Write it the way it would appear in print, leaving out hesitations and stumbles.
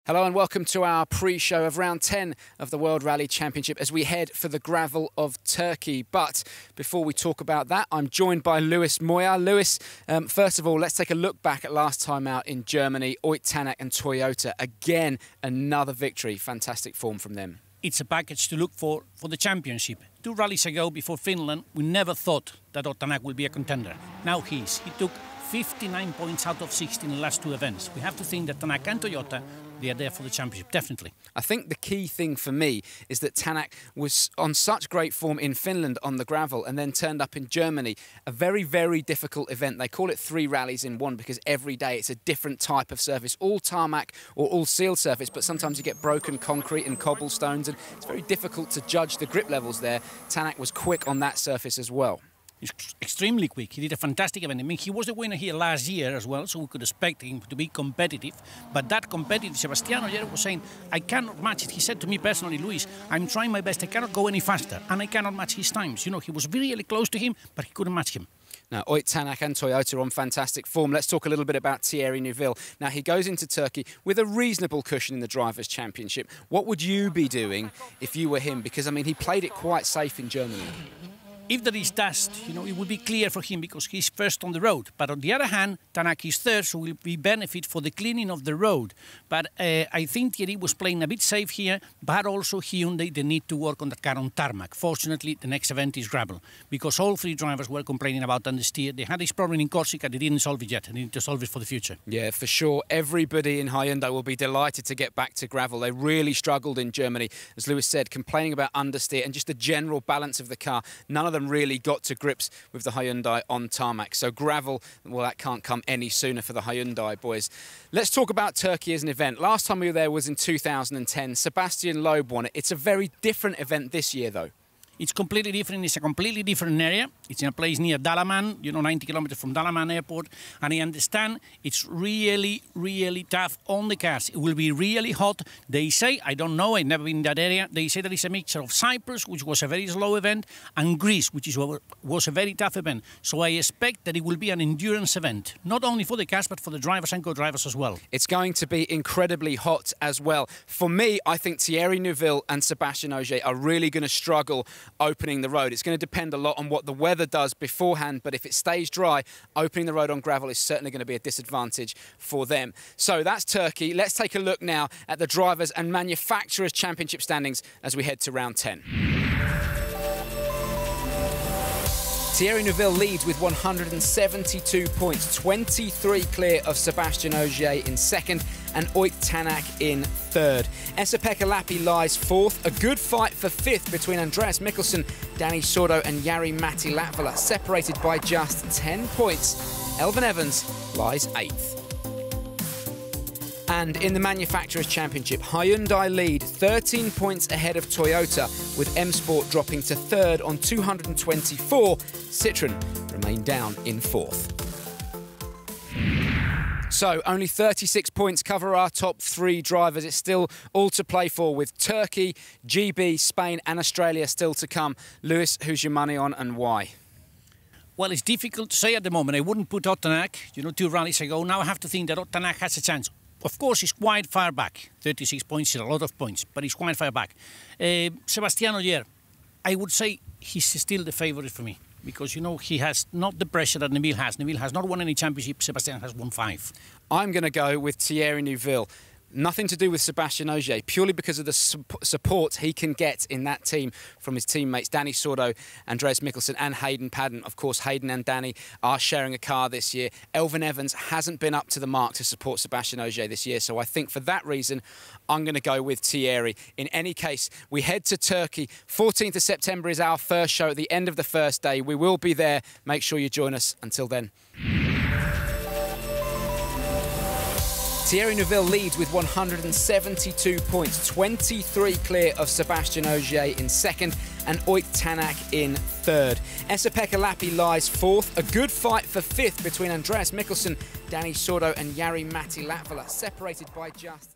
Hello and welcome to our pre-show of round 10 of the World Rally Championship as we head for the gravel of Turkey. But before we talk about that, I'm joined by Luis Moya. Luis, first of all, let's take a look back at last time out in Germany. Ott Tänak and Toyota. Again, another victory. Fantastic form from them. It's a package to look for the championship. 2 rallies ago, before Finland, we never thought that Ott Tänak would be a contender. Now he is. He took 59 points out of 60 in the last 2 events. We have to think that Tänak and Toyota, they are there for the championship, definitely. I think the key thing for me is that Tänak was on such great form in Finland on the gravel and then turned up in Germany. A very, very difficult event. They call it 3 rallies in one because every day it's a different type of surface, all tarmac or all sealed surface, but sometimes you get broken concrete and cobblestones, and it's very difficult to judge the grip levels there. Tänak was quick on that surface as well. He's extremely quick. He did a fantastic event. I mean, he was the winner here last year as well, so we could expect him to be competitive. But that competitive, Sébastien Loeb was saying, I cannot match it. He said to me personally, Luis, I'm trying my best. I cannot go any faster, and I cannot match his times. You know, he was really close to him, but he couldn't match him. Now, Ott Tänak and Toyota are on fantastic form. Let's talk a little bit about Thierry Neuville. Now, he goes into Turkey with a reasonable cushion in the Drivers' Championship. What would you be doing if you were him? Because, I mean, he played it quite safe in Germany. If there is dust, you know, it will be clear for him because he's first on the road. But on the other hand, Tänak is third, so will be benefit for the cleaning of the road. But I think Thierry was playing a bit safe here, but also Hyundai, they need to work on that car on tarmac. Fortunately, the next event is gravel, because all 3 drivers were complaining about understeer. They had this problem in Corsica, they didn't solve it yet, and they need to solve it for the future. Yeah, for sure. Everybody in Hyundai will be delighted to get back to gravel. They really struggled in Germany, as Lewis said, complaining about understeer and just the general balance of the car. None of them really got to grips with the Hyundai on tarmac. So gravel, well, that can't come any sooner for the Hyundai boys. Let's talk about Turkey as an event. Last time we were there was in 2010. Sébastien Loeb won it. It's a very different event this year, though. It's completely different. It's a completely different area. It's in a place near Dalaman, you know, 90 kilometers from Dalaman Airport. And I understand it's really tough on the cars. It will be really hot. They say, I don't know, I've never been in that area. They say that it's a mixture of Cyprus, which was a very slow event, and Greece, which was a very tough event. So I expect that it will be an endurance event, not only for the cars, but for the drivers and co-drivers as well. It's going to be incredibly hot as well. For me, I think Thierry Neuville and Sébastien Loeb are really going to struggle opening the road. It's going to depend a lot on what the weather does beforehand, but if it stays dry, opening the road on gravel is certainly going to be a disadvantage for them. So that's Turkey. Let's take a look now at the Drivers' and Manufacturers' Championship standings as we head to round 10. Thierry Neuville leads with 172 points, 23 clear of Sébastien Loeb in second and Ott Tänak in third. Esa-Pekka Lappi lies fourth. A good fight for fifth between Andreas Mikkelsen, Dani Sordo and Jari-Matti Latvala, separated by just 10 points. Elfyn Evans lies 8th. And in the Manufacturers' Championship, Hyundai lead 13 points ahead of Toyota, with M Sport dropping to third on 224. Citroën remain down in fourth. So only 36 points cover our top 3 drivers. It's still all to play for, with Turkey, GB, Spain and Australia still to come. Lewis, who's your money on and why? Well, it's difficult to say at the moment. I wouldn't put Ott Tänak, you know, 2 rallies ago. Now I have to think that Ott Tänak has a chance. Of course, he's quite far back. 36 points is a lot of points, but he's quite far back. Sébastien Loeb, I would say he's still the favourite for me, because, you know, he has not the pressure that Neuville has. Neuville has not won any championship. Sébastien has won 5. I'm going to go with Thierry Neuville. Nothing to do with Sébastien Loeb, purely because of the support he can get in that team from his teammates Dani Sordo, Andreas Mikkelsen and Hayden Paddon. Of course, Hayden and Dani are sharing a car this year. Elfyn Evans hasn't been up to the mark to support Sébastien Loeb this year, so I think for that reason, I'm going to go with Thierry. In any case, we head to Turkey. 14th of September is our first show at the end of the first day. We will be there. Make sure you join us. Until then. Thierry Neuville leads with 172 points, 23 clear of Sébastien Loeb in second and Ott Tänak in third. Esa-Pekka Lappi lies fourth. A good fight for fifth between Andreas Mikkelsen, Dani Sordo and Jari-Matti Latvala, separated by just